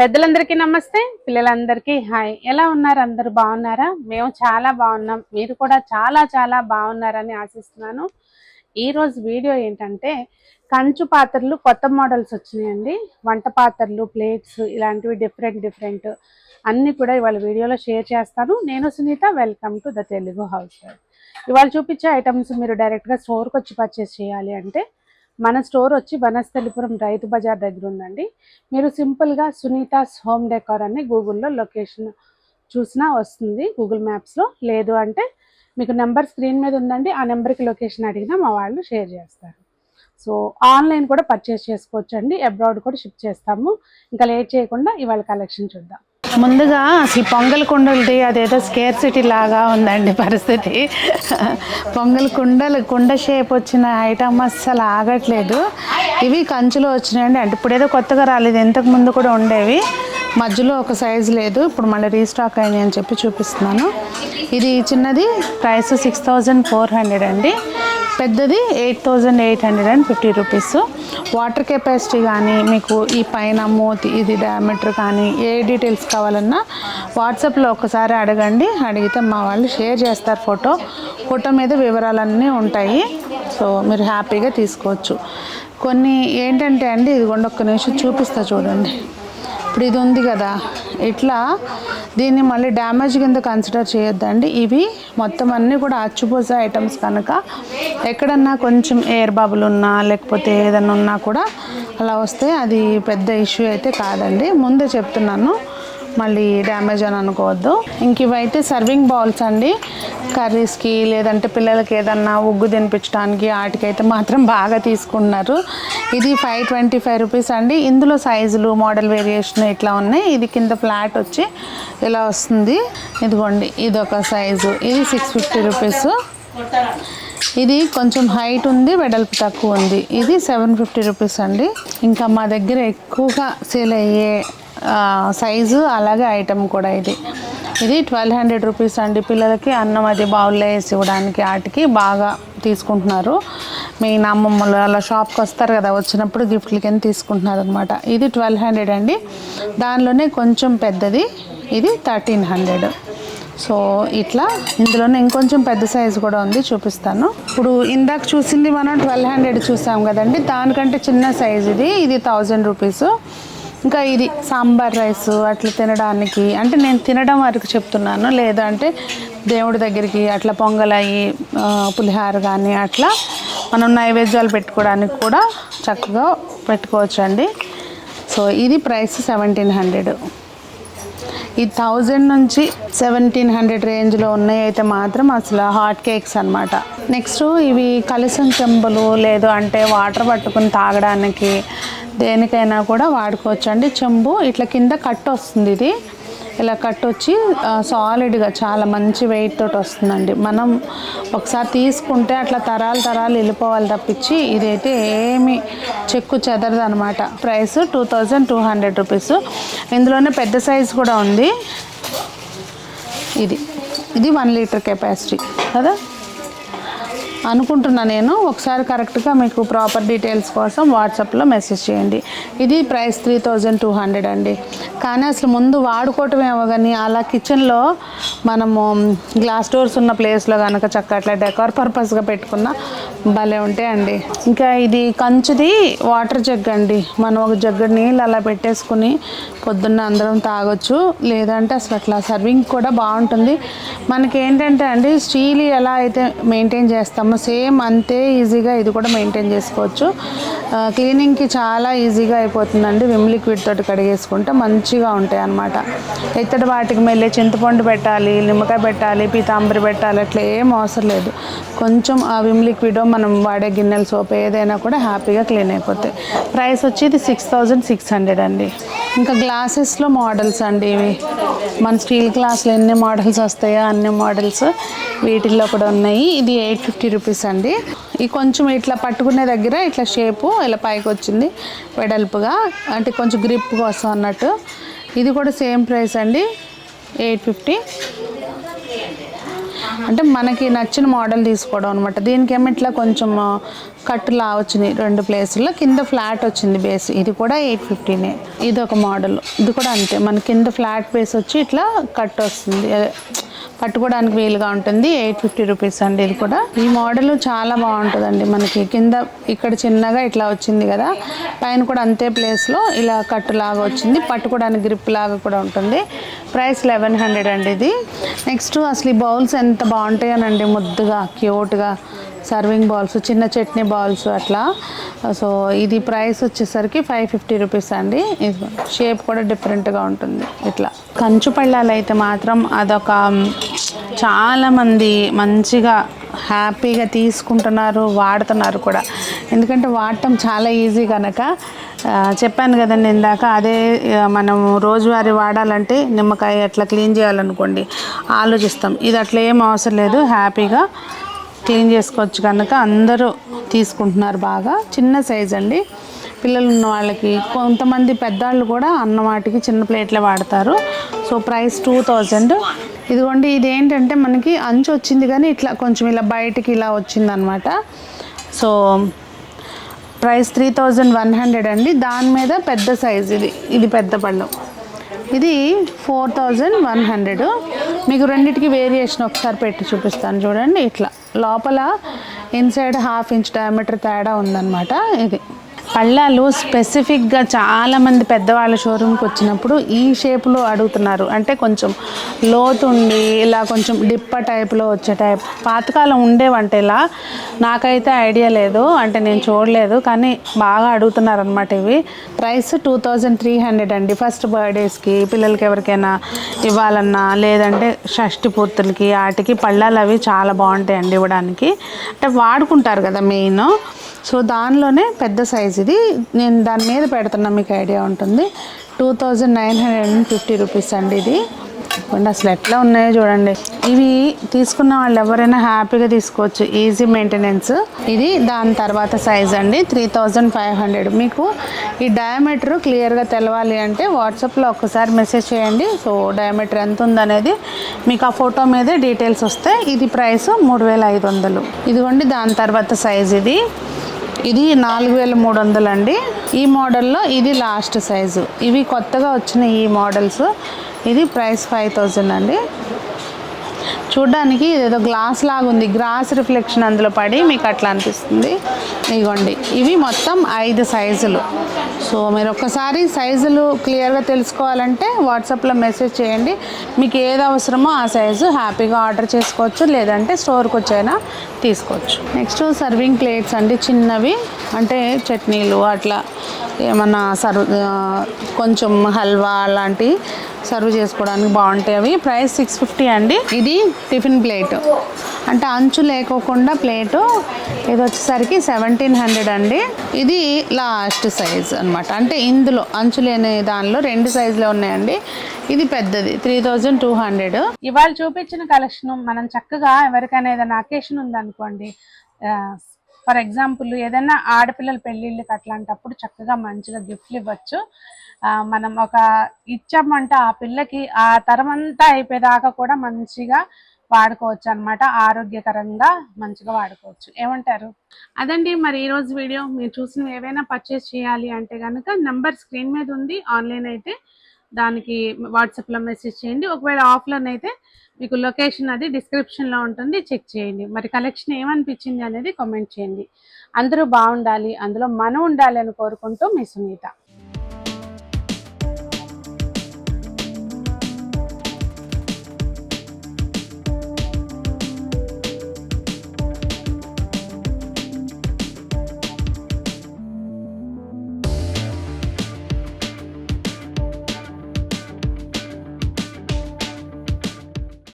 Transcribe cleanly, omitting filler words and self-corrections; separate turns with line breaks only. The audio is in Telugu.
పెద్దలందరికీ నమస్తే, పిల్లలందరికీ హాయ్. ఎలా ఉన్నారు? అందరూ బాగున్నారా? మేము చాలా బాగున్నాం. మీరు కూడా చాలా చాలా బాగున్నారని ఆశిస్తున్నాను. ఈరోజు వీడియో ఏంటంటే కంచు పాత్రలు కొత్త మోడల్స్ వచ్చినాయండి. వంట పాత్రలు, ప్లేట్స్ ఇలాంటివి డిఫరెంట్ అన్నీ కూడా ఇవాళ వీడియోలో షేర్ చేస్తాను. నేను Sunitha, welcome to the Telugu house. ఇవాళ చూపించే ఐటమ్స్ మీరు డైరెక్ట్గా స్టోర్కి వచ్చి పర్చేస్ చేయాలి అంటే మన స్టోర్ వచ్చి వనస్థలిపురం రైతు బజార్ దగ్గర ఉందండి. మీరు సింపుల్గా సునీతాస్ హోమ్ డెకార్ అని గూగుల్లో లొకేషన్ చూసినా వస్తుంది, గూగుల్ మ్యాప్స్లో. లేదు అంటే మీకు నెంబర్ స్క్రీన్ మీద ఉందండి, ఆ నెంబర్కి లొకేషన్ అడిగినా మా వాళ్ళు షేర్ చేస్తారు. సో ఆన్లైన్ కూడా పర్చేస్ చేసుకోవచ్చు అండి, అబ్రాడ్ కూడా షిప్ చేస్తాము. ఇంకా లేట్ చేయకుండా ఇవాళ కలెక్షన్ చూద్దాం. ముందుగా అసలు పొంగల్ కుండలది అదేదో స్కేర్ సిటీ లాగా ఉందండి పరిస్థితి. పొంగల్ కుండ షేప్ వచ్చిన ఐటమ్ అస్సలు ఆగట్లేదు. ఇవి కంచులో వచ్చినాయండి. అంటే ఇప్పుడు ఏదో కొత్తగా రాలేదు, ఇంతకు ముందు కూడా ఉండేవి. మధ్యలో ఒక సైజు లేదు, ఇప్పుడు మళ్ళీ రీస్టాక్ అయింది అని చెప్పి చూపిస్తున్నాను. ఇది చిన్నది ప్రైస్ 6400 అండి, పెద్దది 8850 రూపీస్. వాటర్ కెపాసిటీ కానీ మీకు ఈ పైన మూతి ఇది డయామీటర్ కానీ ఏ డీటెయిల్స్ కావాలన్నా వాట్సాప్లో ఒకసారి అడగండి. అడిగితే మా వాళ్ళు షేర్ చేస్తారు. ఫోటో మీద వివరాలన్నీ ఉంటాయి. సో మీరు హ్యాపీగా తీసుకోవచ్చు. కొన్ని ఏంటంటే అండి, ఇదిగోండి ఒక్క నిమిషం చూపిస్తా చూడండి. ఇప్పుడు ఇది ఉంది కదా, ఇట్లా దీన్ని మళ్ళీ డ్యామేజ్ కింద కన్సిడర్ చేయొద్దండి. ఇవి మొత్తం అన్నీ కూడా అచ్చుపూస ఐటమ్స్ కనుక ఎక్కడన్నా కొంచెం ఎయిర్ బబుల్ ఉన్నా లేకపోతే ఏదన్నా ఉన్నా కూడా అలా వస్తే అది పెద్ద ఇష్యూ అయితే కాదండి, ముందే చెప్తున్నాను, మళ్ళీ డ్యామేజ్ అని అనుకోవద్దు. ఇంక ఇవైతే సర్వింగ్ బౌల్స్ అండి, కర్రీస్కి లేదంటే పిల్లలకి ఏదన్నా ఉగ్గు తినిపించడానికి వాటికైతే మాత్రం బాగా తీసుకుంటున్నారు. ఇది 525 రూపీస్ అండి. ఇందులో సైజులు మోడల్ వేరియేషన్ ఇట్లా ఉన్నాయి. ఇది కింద ఫ్లాట్ వచ్చి ఇలా వస్తుంది. ఇదిగోండి ఇదొక సైజు, ఇది 650 రూపీస్. ఇది కొంచెం హైట్ ఉంది, వెడల్పు తక్కువ ఉంది, ఇది 750 రూపీస్ అండి. ఇంకా మా దగ్గర ఎక్కువగా సేల్ అయ్యే సైజు అలాగే ఐటమ్ కూడా ఇది 1200 రూపీస్ అండి. పిల్లలకి అన్నం అది బౌల్లో వేసి ఇవ్వడానికి వాటికి బాగా తీసుకుంటున్నారు. మెయిన్ అమ్మమ్మలు అలా షాప్కి వస్తారు కదా, వచ్చినప్పుడు గిఫ్ట్ల కింద తీసుకుంటున్నారు అనమాట. ఇది 1200 అండి. దానిలోనే కొంచెం పెద్దది ఇది 1300. సో ఇట్లా ఇందులోనే ఇంకొంచెం పెద్ద సైజు కూడా ఉంది, చూపిస్తాను. ఇప్పుడు ఇందాక చూసింది మనం 1200 చూసాం కదండి, దానికంటే చిన్న సైజు ఇది 1000 రూపీస్. ఇంకా ఇది సాంబార్ రైస్ అట్లా తినడానికి, అంటే నేను తినడం వరకు చెప్తున్నాను, లేదంటే దేవుడి దగ్గరికి అట్లా పొంగలయ్యి పులిహార కానీ అట్లా మనం నైవేద్యాలు పెట్టుకోవడానికి కూడా చక్కగా పెట్టుకోవచ్చు అండి. సో ఇది ప్రైస్ 1700. ఈ 1000 నుంచి 1700 రేంజ్లో ఉన్నాయి అయితే మాత్రం అసలు హాట్ కేక్స్ అనమాట. నెక్స్ట్ ఇవి కలసం చెంబులు, లేదు అంటే వాటర్ పట్టుకుని తాగడానికి దేనికైనా కూడా వాడుకోవచ్చు అండి. చెంబు ఇట్లా కింద కట్ వస్తుంది, ఇది ఇలా కట్ వచ్చి సాలిడ్గా చాలా మంచి వెయిట్ తోటి వస్తుందండి. మనం ఒకసారి తీసుకుంటే అట్లా తరాలు వెళ్ళిపోవాలి తప్పించి ఇదైతే ఏమి చెక్కు చెదరదు అనమాట. Price 2200 rupees. ఇందులోనే పెద్ద సైజు కూడా ఉంది. ఇది 1 లీటర్ కెపాసిటీ కదా అనుకుంటున్నా నేను. ఒకసారి కరెక్ట్గా మీకు ప్రాపర్ డీటెయిల్స్ కోసం వాట్సాప్లో మెసేజ్ చేయండి. ఇది ప్రైస్ 3200 అండి. కానీ అసలు ముందు వాడుకోవటమేమో కానీ అలా కిచెన్లో మనము గ్లాస్ డోర్స్ ఉన్న ప్లేస్లో కనుక చక్కగా అట్లా డెకార్ పర్పస్గా పెట్టుకున్న భలే ఉంటాయండి. ఇంకా ఇది కంచుది వాటర్ జగ్ అండి. మనం ఒక జగ్గు నీళ్ళు అలా పెట్టేసుకుని పొద్దున్న అందరం తాగొచ్చు, లేదంటే అసలు అట్లా సర్వింగ్ కూడా బాగుంటుంది. మనకి ఏంటంటే అండి, స్టీల్ ఎలా అయితే మెయింటైన్ చేస్తామో సేమ్ అంతే ఈజీగా ఇది కూడా మెయింటైన్ చేసుకోవచ్చు. క్లీనింగ్కి చాలా ఈజీగా అయిపోతుందండి. విమ్ లిక్విడ్ తోటి కడిగేసుకుంటే మంచిగా ఉంటాయి అన్నమాట. ఇత్తడి వాటికి మళ్ళీ చింతపండు పెట్టాలి, నిమ్మకాయ పెట్టాలి, పీతాంబరి పెట్టాలి, అట్లా ఏం అవసరం లేదు. కొంచెం ఆ విమ్ లిక్విడ్ మనం వాడే గిన్నెల సోప్ ఏదైనా కూడా హ్యాపీగా క్లీన్ అయిపోతాయి. ప్రైస్ వచ్చేది 6600 అండి. ఇంకా గ్లాసెస్లో మోడల్స్ అండి, ఇవి మన స్టీల్ గ్లాసులు ఎన్ని మోడల్స్ వస్తాయో అన్ని మోడల్స్ వీటిల్లో కూడా ఉన్నాయి. ఇది 850 రూపీస్ అండి. ఇది కొంచెం ఇట్లా పట్టుకునే దగ్గర ఇట్లా షేపు ఇలా పైకి వచ్చింది వెడల్పుగా, అంటే కొంచెం గ్రిప్ కోసం అన్నట్టు. ఇది కూడా సేమ్ ప్రైస్ అండి, 850. అంటే మనకి నచ్చిన మోడల్ తీసుకోవడం అనమాట. దీనికేమో ఇట్లా కొంచెం కట్టులా వచ్చినాయి 2 ప్లేసుల్లో, కింద ఫ్లాట్ వచ్చింది బేస్. ఇది కూడా 850నే. ఇది ఒక మోడల్, ఇది కూడా అంతే, మన కింద ఫ్లాట్ బేస్ వచ్చి ఇట్లా కట్ వస్తుంది, కట్టుకోవడానికి వీలుగా ఉంటుంది. 850 రూపీస్ అండి ఇది కూడా. ఈ మోడల్ చాలా బాగుంటుందండి. మనకి కింద ఇక్కడ చిన్నగా ఇట్లా వచ్చింది కదా, పైన కూడా అంతే ప్లేస్లో ఇలా కట్టులాగా వచ్చింది, పట్టుకోవడానికి గ్రిప్ లాగా కూడా ఉంటుంది. ప్రైస్ 1100 అండి ఇది. నెక్స్ట్ అసలు ఈ బౌల్స్ ఎంత బాగుంటాయోనండి, ముద్దుగా క్యూట్గా సర్వింగ్ బౌల్స్, చిన్న చట్నీ బౌల్స్ అట్లా. సో ఇది ప్రైస్ వచ్చేసరికి 550 రూపీస్ అండి. ఇది షేప్ కూడా డిఫరెంట్గా ఉంటుంది. ఇట్లా కంచు పళ్ళాలు అయితే మాత్రం అదొక చాలామంది మంచిగా హ్యాపీగా తీసుకుంటున్నారు, వాడుతున్నారు కూడా. ఎందుకంటే వాడటం చాలా ఈజీ కనుక. చెప్పాను కదండి ఇందాక, అదే మనం రోజువారీ వాడాలంటే నిమ్మకాయ అట్లా క్లీన్ చేయాలనుకోండి ఆలోచిస్తాం. ఇది అట్లా ఏం అవసరం లేదు, హ్యాపీగా క్లీన్ చేసుకోవచ్చు కనుక అందరూ తీసుకుంటున్నారు బాగా. చిన్న సైజ్ అండి, పిల్లలు ఉన్న వాళ్ళకి, కొంతమంది పెద్దవాళ్ళు కూడా అన్నమాటికి చిన్న ప్లేట్లే వాడతారు. So price 2000. ఇదిగోండి, ఇది ఏంటంటే మనకి అంచు వచ్చింది కానీ ఇట్లా కొంచెం ఇలా బయటికి ఇలా వచ్చిందనమాట. సో ప్రైస్ 3100 అండి. దాని మీద పెద్ద సైజ్, ఇది పెద్ద పళ్ళం, ఇది 4100. మీకు రెండింటికి వేరియేషన్ ఒకసారి పెట్టి చూపిస్తాను చూడండి. ఇట్లా లోపల ఇన్సైడ్ 1/2 ఇంచ్ డయామీటర్ తేడా ఉందన్నమాట. ఇది పళ్ళాలు స్పెసిఫిక్గా చాలామంది పెద్దవాళ్ళ షోరూమ్కి వచ్చినప్పుడు ఈ షేప్లో అడుగుతున్నారు. అంటే కొంచెం లోతుండి ఇలా కొంచెం డిప్ప టైప్లో వచ్చే టైప్. పాతకాలం ఉండేవంటే ఇలా, నాకైతే ఐడియా లేదు, అంటే నేను చూడలేదు, కానీ బాగా అడుగుతున్నారు అనమాట ఇవి. ప్రైస్ 2300 అండి. ఫస్ట్ బర్త్డేస్కి పిల్లలకి ఎవరికైనా ఇవ్వాలన్నా, లేదంటే షష్టి పూర్తులకి వాటికి పళ్ళాలు అవి చాలా బాగుంటాయండి ఇవ్వడానికి. అంటే వాడుకుంటారు కదా మెయిన్. సో దానిలోనే పెద్ద సైజ్ ఇది, నేను దాని మీద పెడుతున్నా, మీకు ఐడియా ఉంటుంది. 2950 రూపీస్ అండి ఇది. అసలు ఎట్లా ఉన్నాయో చూడండి. ఇవి తీసుకున్న వాళ్ళు ఎవరైనా హ్యాపీగా తీసుకోవచ్చు, ఈజీ మెయింటెనెన్స్. ఇది దాని తర్వాత సైజ్ అండి 3500. మీకు ఈ డయామీటర్ క్లియర్గా తెలవాలి అంటే వాట్సాప్లో ఒక్కసారి మెసేజ్ చేయండి. సో డయామీటర్ ఎంత ఉందనేది మీకు ఆ ఫోటో మీదే డీటెయిల్స్ వస్తాయి. ఇది ప్రైస్ 3500. ఇదిగోండి దాని తర్వాత సైజ్ ఇది 4300 అండి. ఈ మోడల్లో ఇది లాస్ట్ సైజు. ఇవి కొత్తగా వచ్చిన ఈ మోడల్స్. ఇది ప్రైస్ 5000 అండి. చూడ్డానికి ఇదేదో గ్లాస్ లాగా ఉంది, గ్లాస్ రిఫ్లెక్షన్ అందులో పడి మీకు అట్లా అనిపిస్తుంది. ఇదిగోండి, ఇవి మొత్తం 5 సైజులు. సో మీరు ఒక్కసారి సైజులు క్లియర్గా తెలుసుకోవాలంటే వాట్సాప్లో మెసేజ్ చేయండి. మీకు ఏది అవసరమో ఆ సైజు హ్యాపీగా ఆర్డర్ చేసుకోవచ్చు, లేదంటే స్టోర్కి వచ్చైనా తీసుకోవచ్చు. నెక్స్ట్ సర్వింగ్ ప్లేట్స్ అండి, చిన్నవి, అంటే చట్నీలు అట్లా ఏమన్నా కొంచెం హల్వా అలాంటివి సర్వ్ చేసుకోవడానికి బాగుంటాయి అవి. ప్రైస్ 650 అండి. ఇది టిఫిన్ ప్లేట్, అంటే అంచు లేకోకుండా ప్లేటు. ఇది వచ్చేసరికి 1700 అండి. ఇది లాస్ట్ సైజ్ అనమాట, అంటే ఇందులో అంచు లేని దానిలో 2 సైజులో ఉన్నాయండి. ఇది పెద్దది 3200. ఇవాళ చూపించిన కలెక్షన్ మనం చక్కగా ఎవరికైనా ఏదైనా అకేషన్ ఉందనుకోండి, ఫర్ ఎగ్జాంపుల్ ఏదైనా ఆడపిల్లల పెళ్ళిళ్ళకి అట్లాంటప్పుడు చక్కగా మంచిగా గిఫ్ట్లు ఇవ్వచ్చు. మనం ఒక ఇచ్చామంటే ఆ పిల్లకి ఆ తరమంతా అయిపోయేదాకా కూడా మంచిగా వాడుకోవచ్చు అనమాట. ఆరోగ్యకరంగా మంచిగా వాడుకోవచ్చు. ఏమంటారు? అదండి మరి ఈరోజు వీడియో. మీరు చూసినవి ఏవైనా పర్చేస్ చేయాలి అంటే కనుక నెంబర్ స్క్రీన్ మీద ఉంది. ఆన్లైన్ అయితే దానికి వాట్సాప్లో మెసేజ్ చేయండి. ఒకవేళ ఆఫ్లైన్ అయితే మీకు లొకేషన్ అది డిస్క్రిప్షన్లో ఉంటుంది, చెక్ చేయండి. మరి కలెక్షన్ ఏమనిపించింది అనేది కామెంట్ చేయండి. అందరూ బాగుండాలి, అందులో మనం ఉండాలి అని కోరుకుంటూ మీ సునీత.